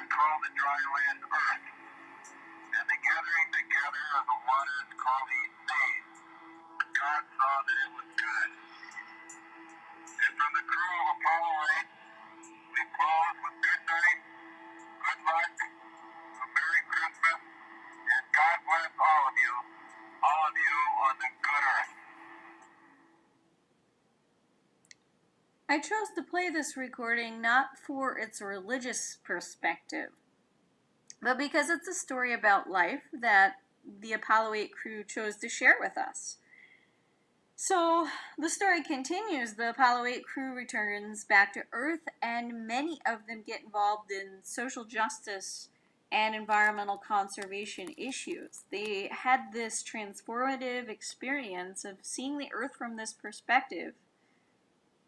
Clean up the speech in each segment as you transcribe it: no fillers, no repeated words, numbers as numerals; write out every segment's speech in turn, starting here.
God called the dry land earth, and the gathering together of the waters called he seas. God saw that it was good. And from the crew of Apollo 8, we close with good night, good luck, a Merry Christmas, and God bless all of you on the good earth. I chose to play this recording not for its religious perspective, but because it's a story about life that the Apollo 8 crew chose to share with us. So the story continues. The Apollo 8 crew returns back to Earth, and many of them get involved in social justice and environmental conservation issues. They had this transformative experience of seeing the Earth from this perspective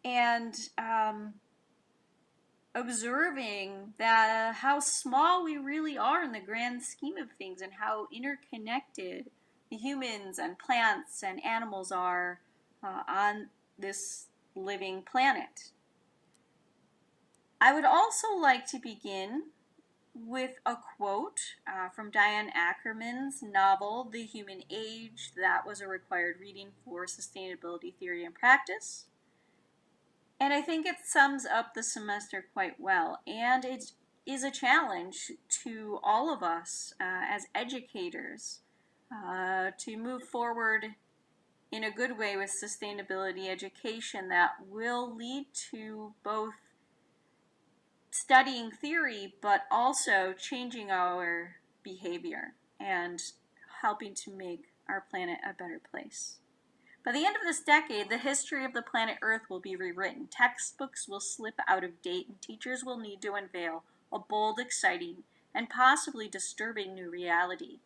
and observing that how small we really are in the grand scheme of things and how interconnected the humans and plants and animals are on this living planet. I would also like to begin with a quote from Diane Ackerman's novel, The Human Age. That was a required reading for Sustainability Theory and Practice. And I think it sums up the semester quite well. And it is a challenge to all of us as educators to move forward in a good way with sustainability education that will lead to both studying theory but also changing our behavior and helping to make our planet a better place. By the end of this decade, the history of the planet Earth will be rewritten. Textbooks will slip out of date, and teachers will need to unveil a bold, exciting, and possibly disturbing new reality.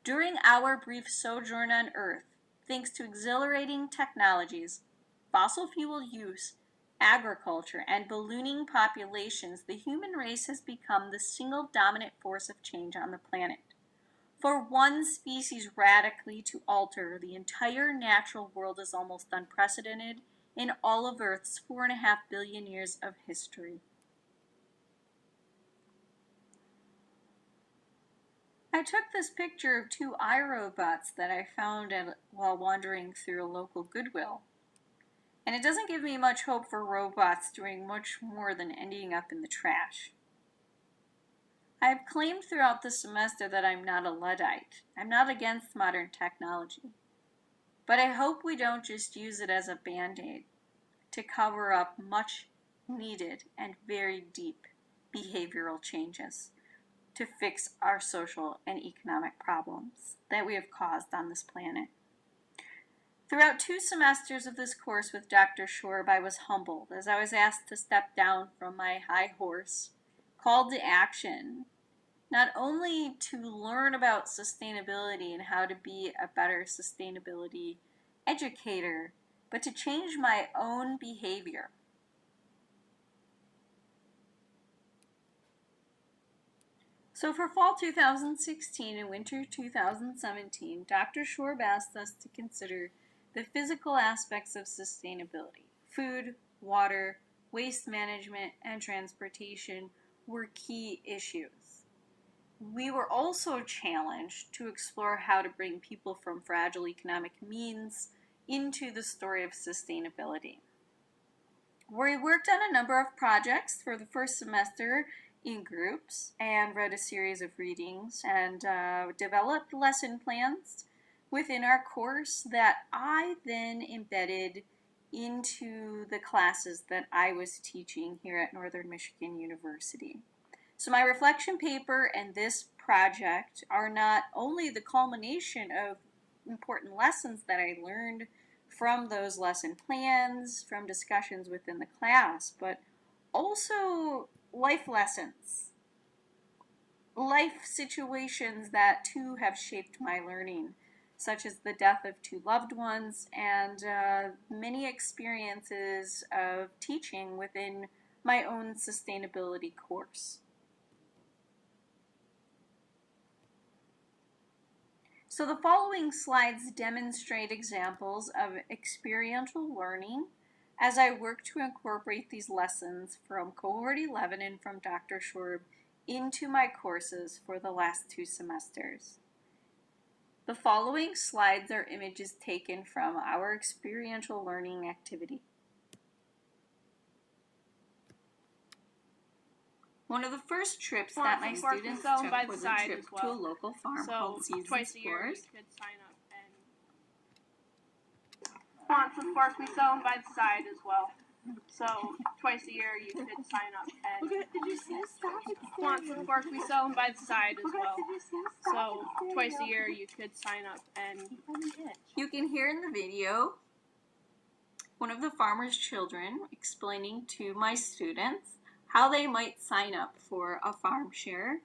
During our brief sojourn on Earth, thanks to exhilarating technologies, fossil fuel use, agriculture, and ballooning populations, the human race has become the single dominant force of change on the planet. For one species radically to alter the entire natural world is almost unprecedented in all of Earth's 4.5 billion years of history. I took this picture of two iRobots that I found while wandering through a local Goodwill. And it doesn't give me much hope for robots doing much more than ending up in the trash. I have claimed throughout the semester that I'm not a Luddite. I'm not against modern technology. But I hope we don't just use it as a band-aid to cover up much needed and very deep behavioral changes to fix our social and economic problems that we have caused on this planet. Throughout 2 semesters of this course with Dr. Schorb, I was humbled as I was asked to step down from my high horse, called to action, not only to learn about sustainability and how to be a better sustainability educator, but to change my own behavior. So for fall 2016 and winter 2017, Dr. Schorb asked us to consider the physical aspects of sustainability. Food, water, waste management, and transportation were key issues. We were also challenged to explore how to bring people from fragile economic means into the story of sustainability. We worked on a number of projects for the first semester in groups and read a series of readings and developed lesson plans within our course that I then embedded into the classes that I was teaching here at Northern Michigan University. So my reflection paper and this project are not only the culmination of important lessons that I learned from those lesson plans, from discussions within the class, but also life lessons, life situations that too have shaped my learning, such as the death of 2 loved ones and many experiences of teaching within my own sustainability course. So the following slides demonstrate examples of experiential learning as I work to incorporate these lessons from Cohort 11 and from Dr. Schorb into my courses for the last 2 semesters. The following slides are images taken from our experiential learning activity. One of the first trips that my students took was a trip to a local farm called Seeds and Spores. Once, of course, we sell them by the side as well. So twice a year you could sign up. And Did you see stop? once, of course, we sell them by the side as well. So twice a year you could sign up. And you can hear in the video one of the farmer's children explaining to my students how they might sign up for a farm share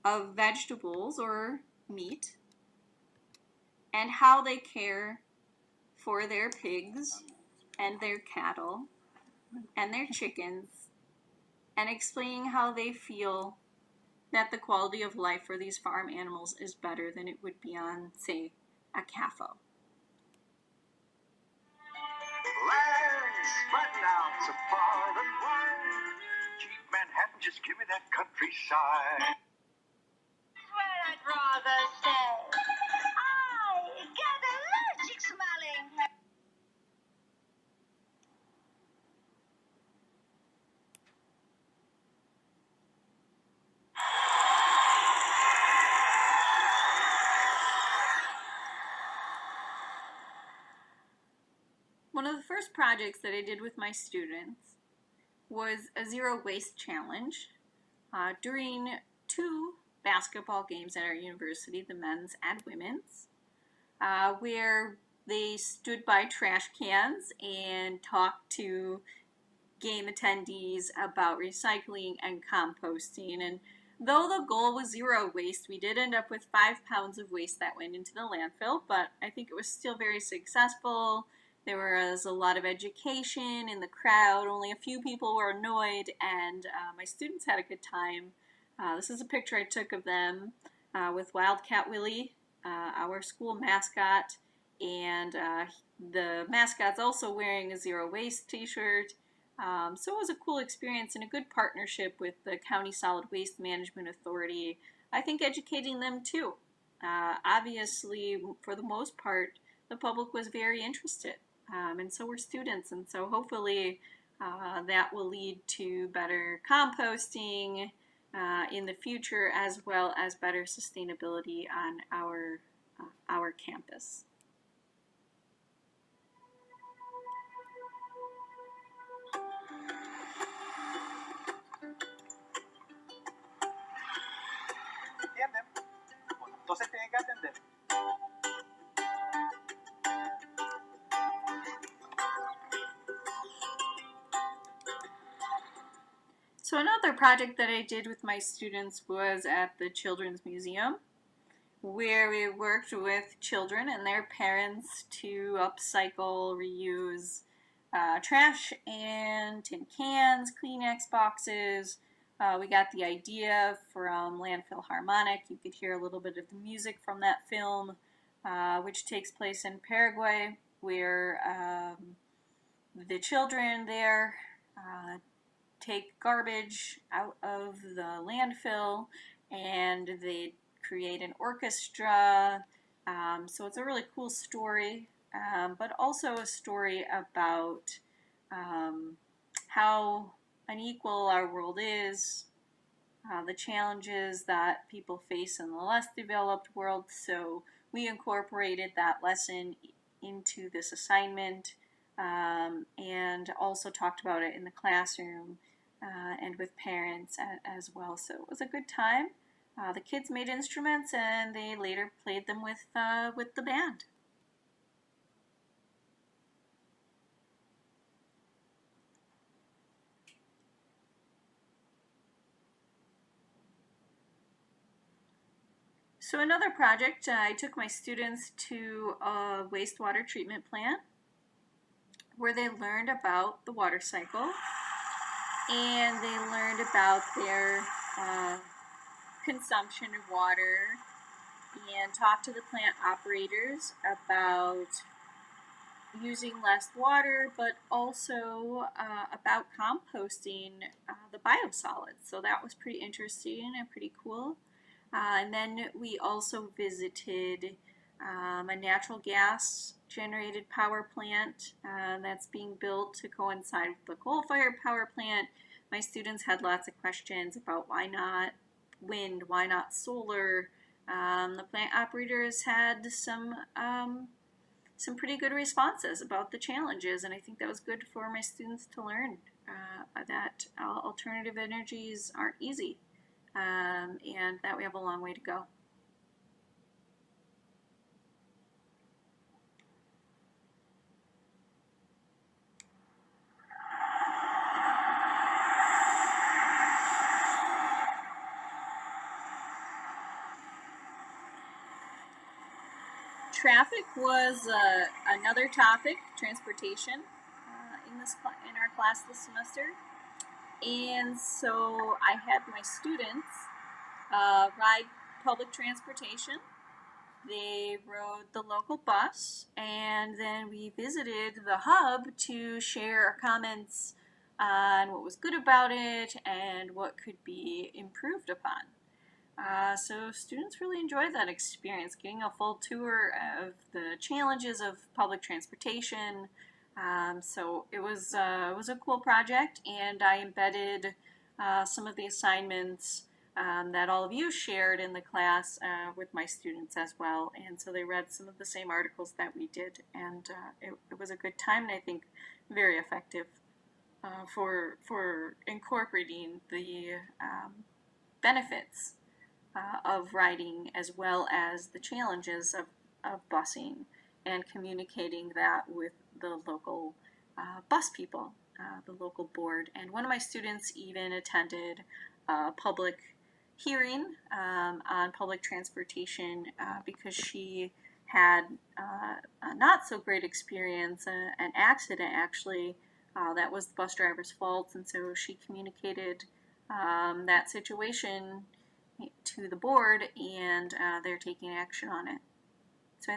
of vegetables or meat, and how they care for their pigs and their cattle and their chickens, and explaining how they feel that the quality of life for these farm animals is better than it would be on, say, a CAFO. Land spreading out so far and wide. Keep Manhattan, just give me that countryside. Where I'd rather stay. I get allergic smelling. One of the first projects that I did with my students was a zero waste challenge during 2 basketball games at our university, the men's and women's, where they stood by trash cans and talked to game attendees about recycling and composting. And though the goal was zero waste, we did end up with 5 pounds of waste that went into the landfill, but I think it was still very successful. There was a lot of education in the crowd. Only a few people were annoyed, and my students had a good time. This is a picture I took of them with Wildcat Willie, our school mascot, and the mascot's also wearing a zero waste t-shirt. So it was a cool experience and a good partnership with the County Solid Waste Management Authority. I think educating them too. Obviously, for the most part, the public was very interested, and so were students, and so hopefully that will lead to better composting in the future, as well as better sustainability on our campus. ¿Entienden? Bueno, entonces tienen que atender. So another project that I did with my students was at the Children's Museum, where we worked with children and their parents to upcycle, reuse trash and tin cans, Kleenex boxes. We got the idea from Landfill Harmonic. You could hear a little bit of the music from that film, which takes place in Paraguay, where the children there take garbage out of the landfill and they create an orchestra. So it's a really cool story, but also a story about how unequal our world is, the challenges that people face in the less developed world. So we incorporated that lesson into this assignment, and also talked about it in the classroom and with parents as well. So it was a good time. The kids made instruments and they later played them with the band. So another project, I took my students to a wastewater treatment plant where they learned about the water cycle and they learned about their consumption of water and talked to the plant operators about using less water, but also about composting the biosolids. So that was pretty interesting and pretty cool. And then we also visited a natural gas generated power plant that's being built to coincide with the coal-fired power plant. My students had lots of questions about why not wind, why not solar. The plant operators had some pretty good responses about the challenges, and I think that was good for my students to learn that alternative energies aren't easy, and that we have a long way to go. Traffic was another topic, transportation, in our class this semester, and so I had my students ride public transportation. They rode the local bus, and then we visited the hub to share our comments on what was good about it and what could be improved upon. So students really enjoyed that experience, getting a full tour of the challenges of public transportation. So it was a cool project, and I embedded some of the assignments that all of you shared in the class with my students as well. And so they read some of the same articles that we did, and it was a good time, and I think very effective for incorporating the benefits of riding as well as the challenges of busing and communicating that with the local bus people, the local board. And one of my students even attended a public hearing on public transportation because she had a not so great experience, an accident actually, that was the bus driver's fault, and so she communicated that situation to the board, and they're taking action on it. So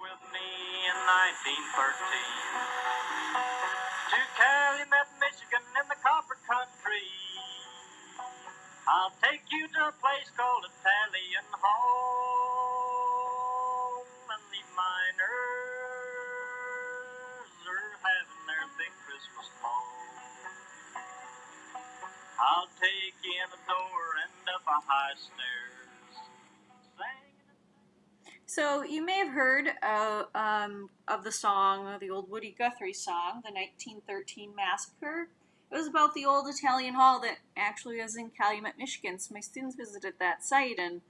With me in 1913 to Calumet, Michigan in the copper country. I'll take you to a place called Italian Home, and the miners are having their big Christmas ball. I'll take you in the door and up a high stairs, singing. So you may have heard of the song, the old Woody Guthrie song, the 1913 Massacre. It was about the old Italian hall that actually was in Calumet, Michigan. So my students visited that site, and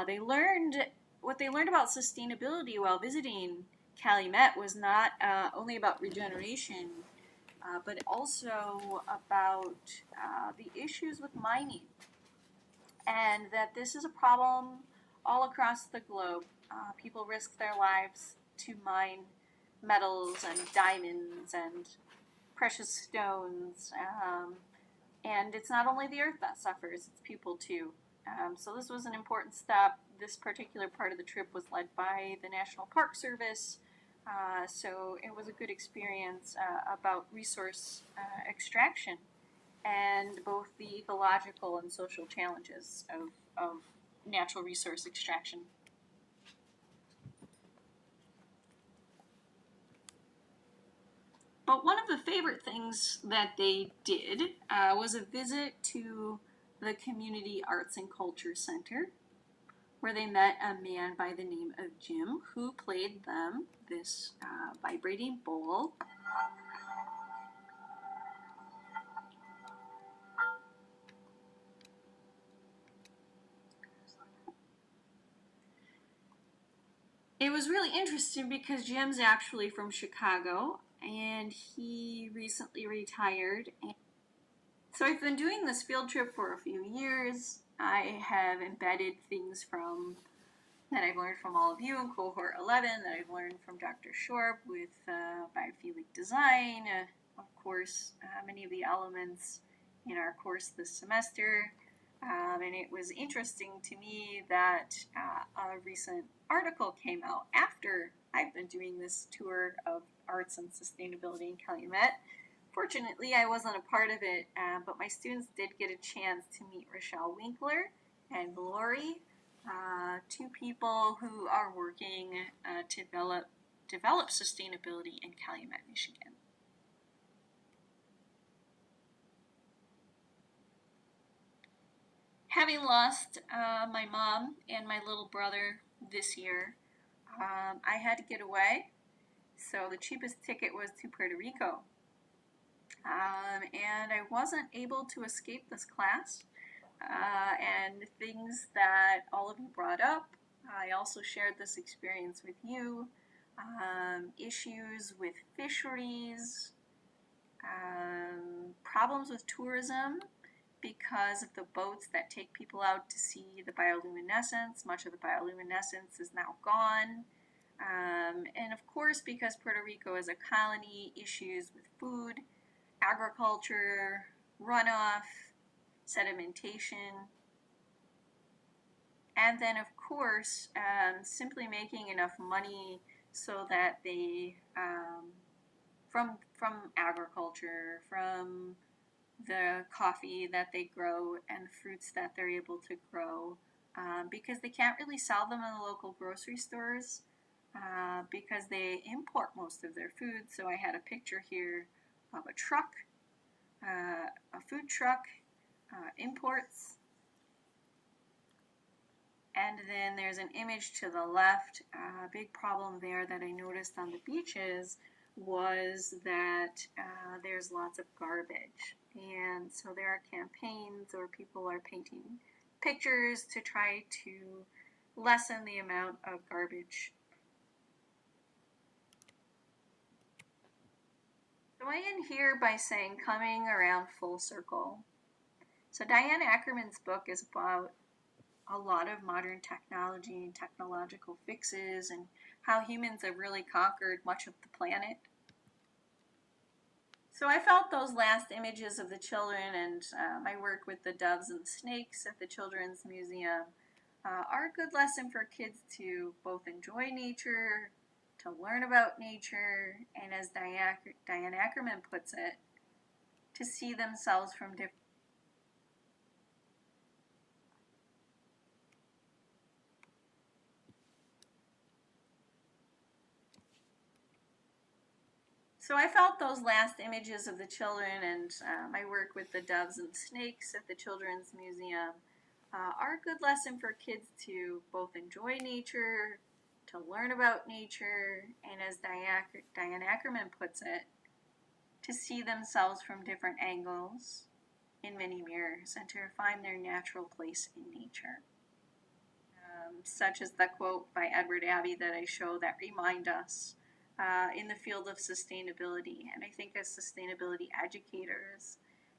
they learned what they learned about sustainability while visiting Calumet was not only about regeneration, but also about the issues with mining, and that this is a problem all across the globe. People risk their lives to mine metals and diamonds and precious stones, and it's not only the earth that suffers, it's people too. So this was an important step. This particular part of the trip was led by the National Park Service, so it was a good experience about resource extraction and both the ecological and social challenges of natural resource extraction. But one of the favorite things that they did was a visit to the Community Arts and Culture Center, where they met a man by the name of Jim who played them this vibrating bowl. it was really interesting because Jim's actually from Chicago and he recently retired. So I've been doing this field trip for a few years. I have embedded things from that I've learned from all of you in cohort 11, that I've learned from Dr. Shorb with biophilic design, of course, many of the elements in our course this semester. And it was interesting to me that a recent article came out after I've been doing this tour of arts and sustainability in Calumet. Fortunately, I wasn't a part of it, but my students did get a chance to meet Rochelle Winkler and Lori, two people who are working to develop sustainability in Calumet, Michigan. Having lost my mom and my little brother this year, I had to get away. So the cheapest ticket was to Puerto Rico. And I wasn't able to escape this class. And things that all of you brought up. I also shared this experience with you. Issues with fisheries, problems with tourism because of the boats that take people out to see the bioluminescence. Much of the bioluminescence is now gone. And of course, because Puerto Rico is a colony, issues with food, agriculture, runoff, sedimentation, and then of course simply making enough money so that they from agriculture, from the coffee that they grow and fruits that they're able to grow, because they can't really sell them in the local grocery stores because they import most of their food. So I had a picture here of a truck, a food truck, imports. And then there's an image to the left. A big problem there that I noticed on the beaches was that there's lots of garbage. And so there are campaigns or people are painting pictures to try to lessen the amount of garbage. So I end here by saying coming around full circle. So Diane Ackerman's book is about a lot of modern technology and technological fixes and how humans have really conquered much of the planet. So I felt those last images of the children and my work with the doves and snakes at the Children's Museum are a good lesson for kids to both enjoy nature, to learn about nature, and as Diane Ackerman puts it, to see themselves from different. So I felt those last images of the children and my work with the doves and snakes at the Children's Museum are a good lesson for kids to both enjoy nature, to learn about nature, and as Diane Ackerman puts it, to see themselves from different angles in many mirrors and to find their natural place in nature. Such as the quote by Edward Abbey that I show that remind us in the field of sustainability, and I think as sustainability educators,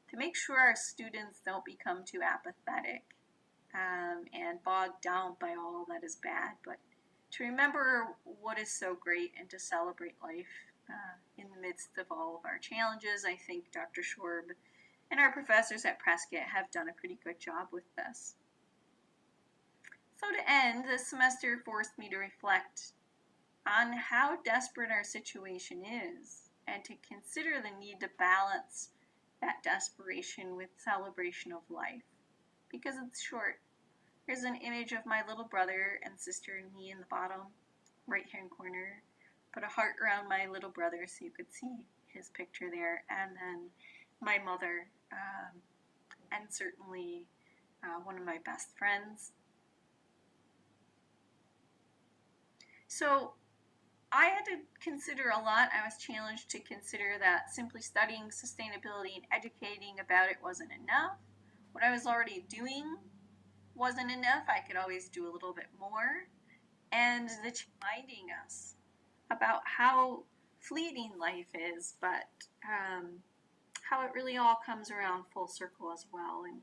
to make sure our students don't become too apathetic and bogged down by all that is bad, but to remember what is so great and to celebrate life in the midst of all of our challenges. I think Dr. Shorb and our professors at Prescott have done a pretty good job with this. So to end, this semester forced me to reflect on how desperate our situation is and to consider the need to balance that desperation with celebration of life, because it's short. Here's an image of my little brother and sister and me in the bottom right hand corner. Put a heart around my little brother so you could see his picture there, and then my mother, and certainly one of my best friends. So I had to consider a lot. I was challenged to consider that simply studying sustainability and educating about it wasn't enough. What I was already doing wasn't enough. I could always do a little bit more. and reminding us about how fleeting life is, but how it really all comes around full circle as well. And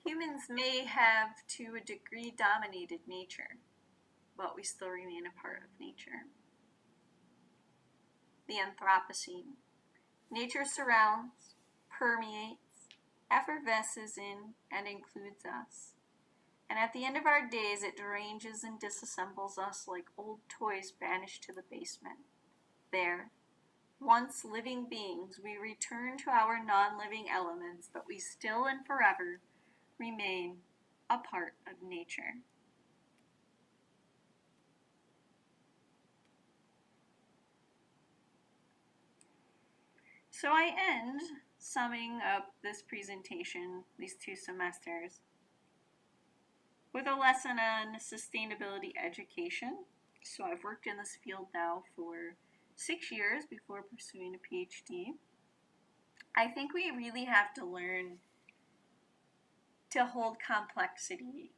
humans may have, to a degree, dominated nature, but we still remain a part of nature. The Anthropocene. Nature surrounds, permeates, effervesces in, and includes us. And at the end of our days, it deranges and disassembles us like old toys banished to the basement. There, once living beings, we return to our non-living elements, but we still and forever remain a part of nature. So I end summing up this presentation, these 2 semesters, with a lesson on sustainability education. So I've worked in this field now for 6 years before pursuing a PhD. I think we really have to learn to hold complexity,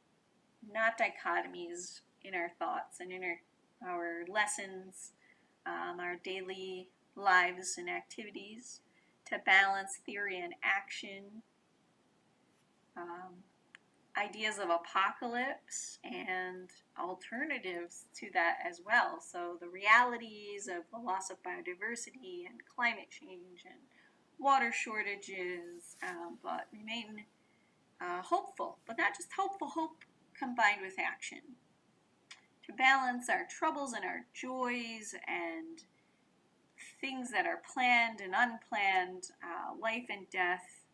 not dichotomies, in our thoughts and in our lessons, our daily lives and activities, to balance theory and action, ideas of apocalypse and alternatives to that as well. So the realities of the loss of biodiversity and climate change and water shortages, but remain hopeful, but not just hopeful, hope combined with action. To balance our troubles and our joys and things that are planned and unplanned, life and death,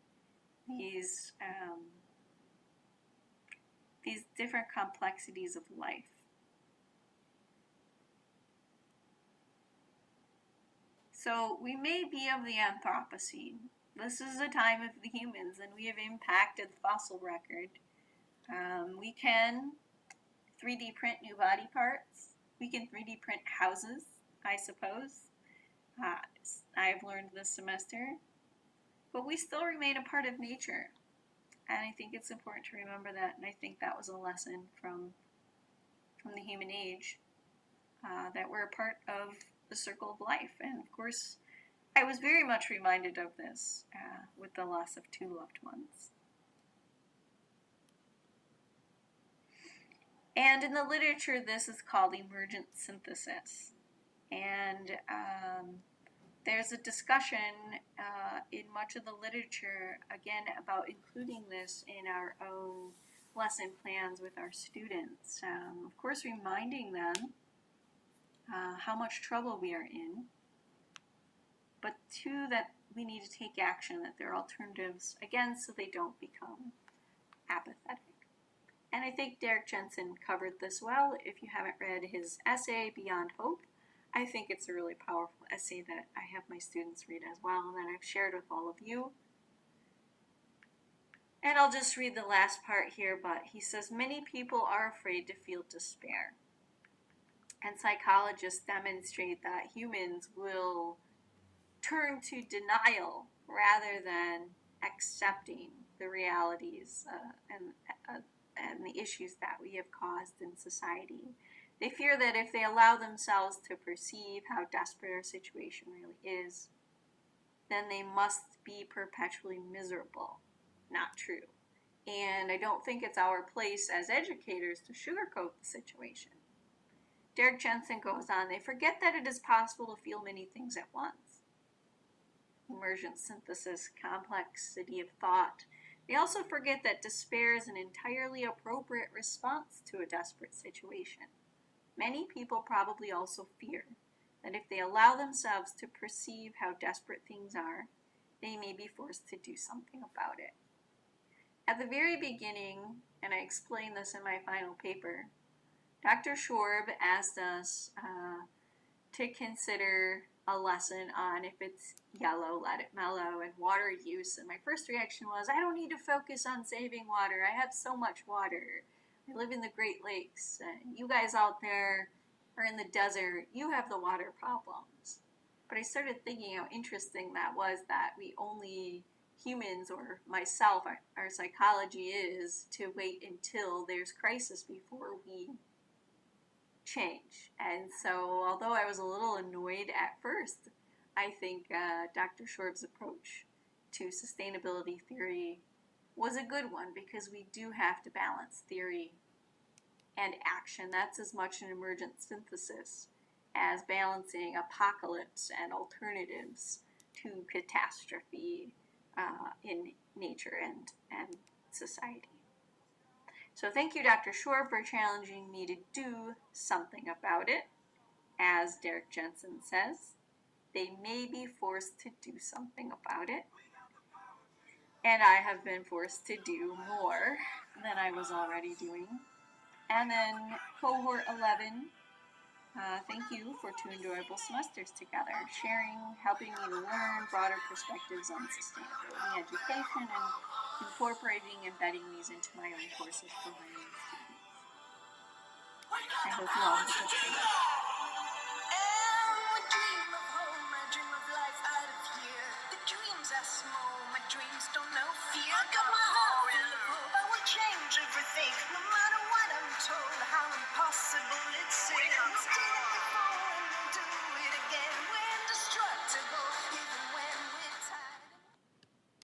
these different complexities of life. So we may be of the Anthropocene. This is the time of the humans, and we have impacted the fossil record. We can 3D print new body parts. We can 3D print houses, I suppose. I've learned this semester. But we still remain a part of nature. And I think it's important to remember that, and I think that was a lesson from the human age, that we're a part of the circle of life. And of course, I was very much reminded of this with the loss of 2 loved ones. And in the literature, this is called emergent synthesis. And there's a discussion in much of the literature, again, about including this in our own lesson plans with our students. Of course, reminding them how much trouble we are in, but 2, that we need to take action, that there are alternatives, again, so they don't become apathetic. And I think Derek Jensen covered this well. If you haven't read his essay, Beyond Hope, I think it's a really powerful essay that I have my students read as well, and that I've shared with all of you. And I'll just read the last part here, but he says, many people are afraid to feel despair. And psychologists demonstrate that humans will turn to denial rather than accepting the realities and the issues that we have caused in society. They fear that if they allow themselves to perceive how desperate our situation really is, then they must be perpetually miserable. Not true. And I don't think it's our place as educators to sugarcoat the situation. Derek Jensen goes on, they forget that it is possible to feel many things at once. Emergent synthesis, complexity of thought. They also forget that despair is an entirely appropriate response to a desperate situation. Many people probably also fear that if they allow themselves to perceive how desperate things are, they may be forced to do something about it. At the very beginning, and I explain this in my final paper, Dr. Schwarb asked us to consider a lesson on if it's yellow, let it mellow, and water use. And my first reaction was, I don't need to focus on saving water. I have so much water. I live in the Great Lakes. You guys out there are in the desert. You have the water problems. But I started thinking how interesting that was, that we only, humans or myself, our psychology is to wait until there's crisis before we change. And so, although I was a little annoyed at first, I think Dr. Schwab's approach to sustainability theory was a good one, because we do have to balance theory and action. That's as much an emergent synthesis as balancing apocalypse and alternatives to catastrophe in nature and society. So thank you, Dr. Schwab, for challenging me to do something about it. As Derek Jensen says, they may be forced to do something about it. And I have been forced to do more than I was already doing. And then cohort 11, thank you for 2 enjoyable semesters together, sharing, helping me to learn broader perspectives on sustainability education and incorporating, embedding these into my own courses for my own students. I hope you all have a good semester. Dreams are small, my dreams don't know fear. I got my heart.